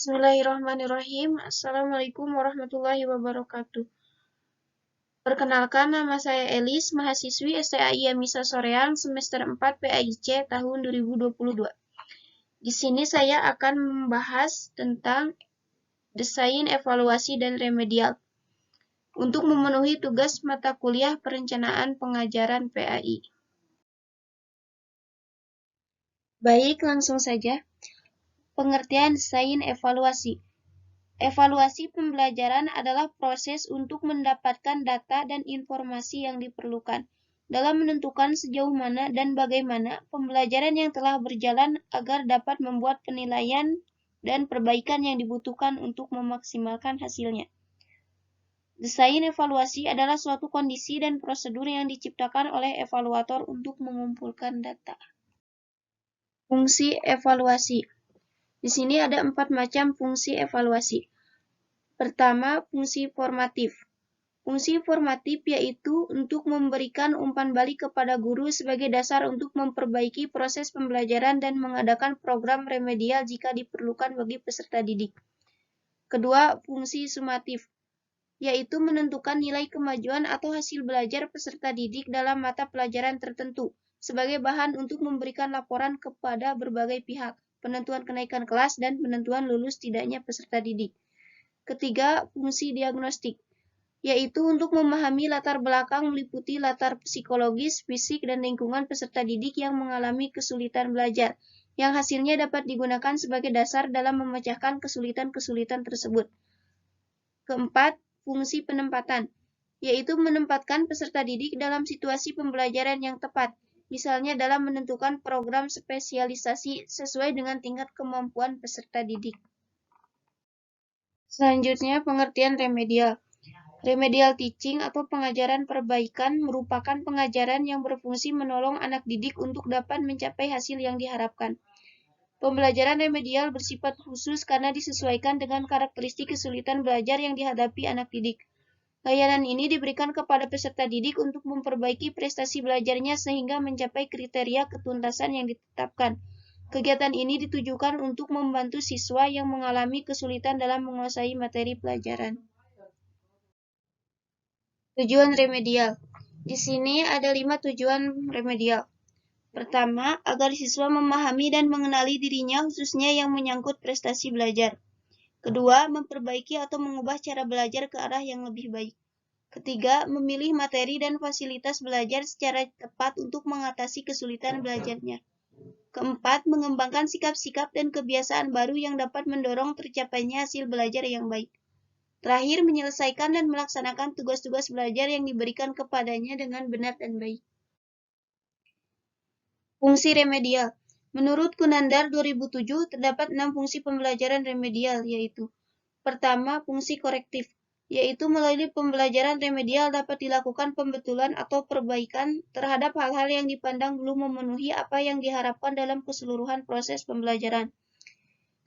Bismillahirrahmanirrahim. Assalamualaikum warahmatullahi wabarakatuh. Perkenalkan, nama saya Elis, mahasiswi STAI Yamisa Soreang, semester 4 PAIC tahun 2022. Di sini saya akan membahas tentang desain, evaluasi, dan remedial untuk memenuhi tugas mata kuliah perencanaan pengajaran PAI. Baik, langsung saja. Pengertian desain evaluasi. Evaluasi pembelajaran adalah proses untuk mendapatkan data dan informasi yang diperlukan dalam menentukan sejauh mana dan bagaimana pembelajaran yang telah berjalan agar dapat membuat penilaian dan perbaikan yang dibutuhkan untuk memaksimalkan hasilnya. Desain evaluasi adalah suatu kondisi dan prosedur yang diciptakan oleh evaluator untuk mengumpulkan data. Fungsi evaluasi. Di sini ada 4 macam fungsi evaluasi. Pertama, fungsi formatif. Fungsi formatif yaitu untuk memberikan umpan balik kepada guru sebagai dasar untuk memperbaiki proses pembelajaran dan mengadakan program remedial jika diperlukan bagi peserta didik. Kedua, fungsi sumatif, yaitu menentukan nilai kemajuan atau hasil belajar peserta didik dalam mata pelajaran tertentu, sebagai bahan untuk memberikan laporan kepada berbagai pihak, penentuan kenaikan kelas dan penentuan lulus tidaknya peserta didik. Ketiga, fungsi diagnostik, yaitu untuk memahami latar belakang meliputi latar psikologis, fisik, dan lingkungan peserta didik yang mengalami kesulitan belajar, yang hasilnya dapat digunakan sebagai dasar dalam memecahkan kesulitan-kesulitan tersebut. Keempat, fungsi penempatan, yaitu menempatkan peserta didik dalam situasi pembelajaran yang tepat, misalnya dalam menentukan program spesialisasi sesuai dengan tingkat kemampuan peserta didik. Selanjutnya, pengertian remedial. Remedial teaching atau pengajaran perbaikan merupakan pengajaran yang berfungsi menolong anak didik untuk dapat mencapai hasil yang diharapkan. Pembelajaran remedial bersifat khusus karena disesuaikan dengan karakteristik kesulitan belajar yang dihadapi anak didik. Layanan ini diberikan kepada peserta didik untuk memperbaiki prestasi belajarnya sehingga mencapai kriteria ketuntasan yang ditetapkan. Kegiatan ini ditujukan untuk membantu siswa yang mengalami kesulitan dalam menguasai materi pelajaran. Tujuan remedial. Di sini ada 5 tujuan remedial. Pertama, agar siswa memahami dan mengenali dirinya khususnya yang menyangkut prestasi belajar. Kedua, memperbaiki atau mengubah cara belajar ke arah yang lebih baik. Ketiga, memilih materi dan fasilitas belajar secara tepat untuk mengatasi kesulitan belajarnya. Keempat, mengembangkan sikap-sikap dan kebiasaan baru yang dapat mendorong tercapainya hasil belajar yang baik. Terakhir, menyelesaikan dan melaksanakan tugas-tugas belajar yang diberikan kepadanya dengan benar dan baik. Fungsi remedial. Menurut Kunandar 2007, terdapat 6 fungsi pembelajaran remedial, yaitu: pertama, fungsi korektif, yaitu melalui pembelajaran remedial dapat dilakukan pembetulan atau perbaikan terhadap hal-hal yang dipandang belum memenuhi apa yang diharapkan dalam keseluruhan proses pembelajaran.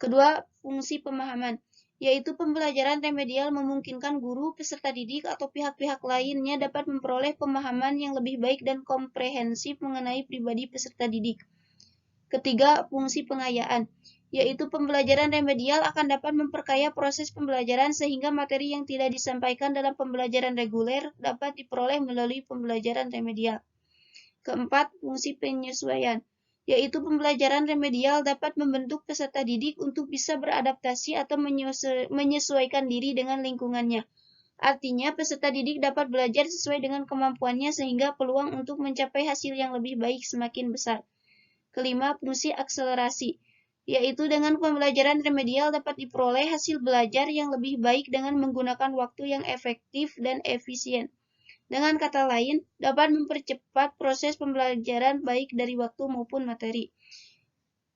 Kedua, fungsi pemahaman, yaitu pembelajaran remedial memungkinkan guru, peserta didik, atau pihak-pihak lainnya dapat memperoleh pemahaman yang lebih baik dan komprehensif mengenai pribadi peserta didik. Ketiga, fungsi pengayaan, yaitu pembelajaran remedial akan dapat memperkaya proses pembelajaran sehingga materi yang tidak disampaikan dalam pembelajaran reguler dapat diperoleh melalui pembelajaran remedial. Keempat, fungsi penyesuaian, yaitu pembelajaran remedial dapat membentuk peserta didik untuk bisa beradaptasi atau menyesuaikan diri dengan lingkungannya. Artinya, peserta didik dapat belajar sesuai dengan kemampuannya sehingga peluang untuk mencapai hasil yang lebih baik semakin besar. Kelima, fungsi akselerasi, yaitu dengan pembelajaran remedial dapat diperoleh hasil belajar yang lebih baik dengan menggunakan waktu yang efektif dan efisien. Dengan kata lain, dapat mempercepat proses pembelajaran baik dari waktu maupun materi.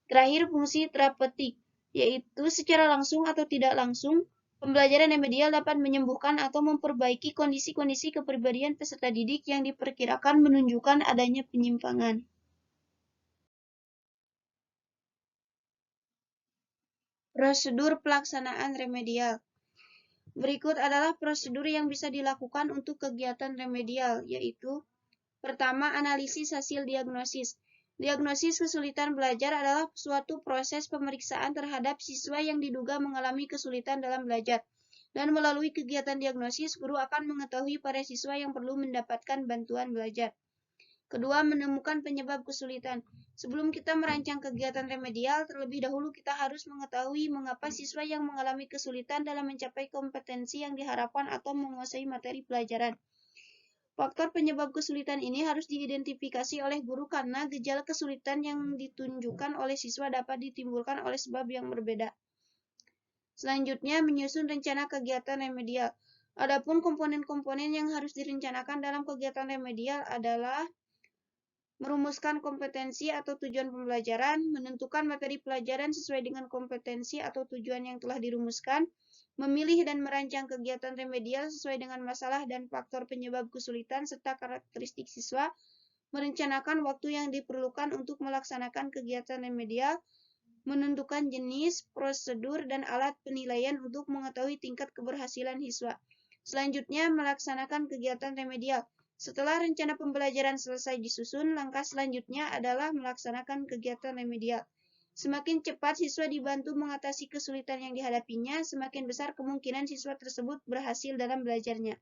Terakhir, fungsi terapeutik, yaitu secara langsung atau tidak langsung, pembelajaran remedial dapat menyembuhkan atau memperbaiki kondisi-kondisi kepribadian peserta didik yang diperkirakan menunjukkan adanya penyimpangan. Prosedur pelaksanaan remedial. Berikut adalah prosedur yang bisa dilakukan untuk kegiatan remedial, yaitu: pertama, analisis hasil diagnosis, Diagnosis kesulitan belajar adalah suatu proses pemeriksaan terhadap siswa yang diduga mengalami kesulitan dalam belajar. Dan melalui kegiatan diagnosis, guru akan mengetahui para siswa yang perlu mendapatkan bantuan belajar. Kedua, menemukan penyebab kesulitan. Sebelum kita merancang kegiatan remedial, terlebih dahulu kita harus mengetahui mengapa siswa yang mengalami kesulitan dalam mencapai kompetensi yang diharapkan atau menguasai materi pelajaran. Faktor penyebab kesulitan ini harus diidentifikasi oleh guru karena gejala kesulitan yang ditunjukkan oleh siswa dapat ditimbulkan oleh sebab yang berbeda. Selanjutnya, menyusun rencana kegiatan remedial. Adapun komponen-komponen yang harus direncanakan dalam kegiatan remedial adalah merumuskan kompetensi atau tujuan pembelajaran, menentukan materi pelajaran sesuai dengan kompetensi atau tujuan yang telah dirumuskan, memilih dan merancang kegiatan remedial sesuai dengan masalah dan faktor penyebab kesulitan serta karakteristik siswa, merencanakan waktu yang diperlukan untuk melaksanakan kegiatan remedial, menentukan jenis, prosedur, dan alat penilaian untuk mengetahui tingkat keberhasilan siswa. Selanjutnya, melaksanakan kegiatan remedial. Setelah rencana pembelajaran selesai disusun, langkah selanjutnya adalah melaksanakan kegiatan remedial. Semakin cepat siswa dibantu mengatasi kesulitan yang dihadapinya, semakin besar kemungkinan siswa tersebut berhasil dalam belajarnya.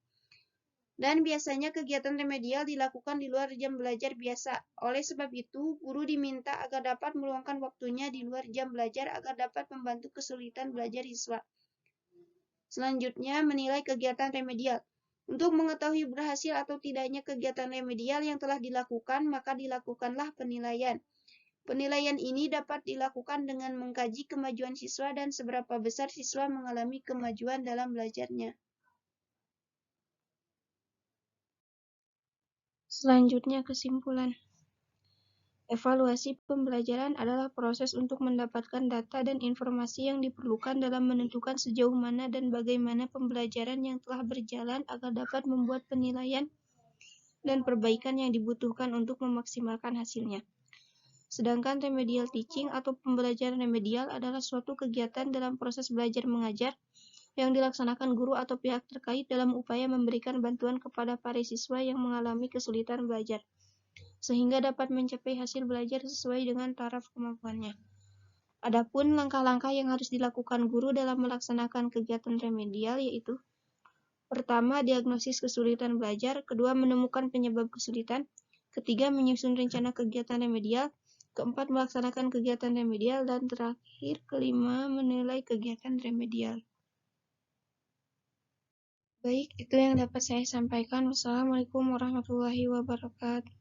Dan biasanya kegiatan remedial dilakukan di luar jam belajar biasa. Oleh sebab itu, guru diminta agar dapat meluangkan waktunya di luar jam belajar agar dapat membantu kesulitan belajar siswa. Selanjutnya, menilai kegiatan remedial. Untuk mengetahui berhasil atau tidaknya kegiatan remedial yang telah dilakukan, maka dilakukanlah penilaian. Penilaian ini dapat dilakukan dengan mengkaji kemajuan siswa dan seberapa besar siswa mengalami kemajuan dalam belajarnya. Selanjutnya, kesimpulan. Evaluasi pembelajaran adalah proses untuk mendapatkan data dan informasi yang diperlukan dalam menentukan sejauh mana dan bagaimana pembelajaran yang telah berjalan agar dapat membuat penilaian dan perbaikan yang dibutuhkan untuk memaksimalkan hasilnya. Sedangkan remedial teaching atau pembelajaran remedial adalah suatu kegiatan dalam proses belajar mengajar yang dilaksanakan guru atau pihak terkait dalam upaya memberikan bantuan kepada para siswa yang mengalami kesulitan belajar, sehingga dapat mencapai hasil belajar sesuai dengan taraf kemampuannya. Adapun langkah-langkah yang harus dilakukan guru dalam melaksanakan kegiatan remedial yaitu: pertama, diagnosis kesulitan belajar, kedua, menemukan penyebab kesulitan, ketiga, menyusun rencana kegiatan remedial, keempat, melaksanakan kegiatan remedial, dan terakhir, kelima, menilai kegiatan remedial. Baik, itu yang dapat saya sampaikan. Wassalamualaikum warahmatullahi wabarakatuh.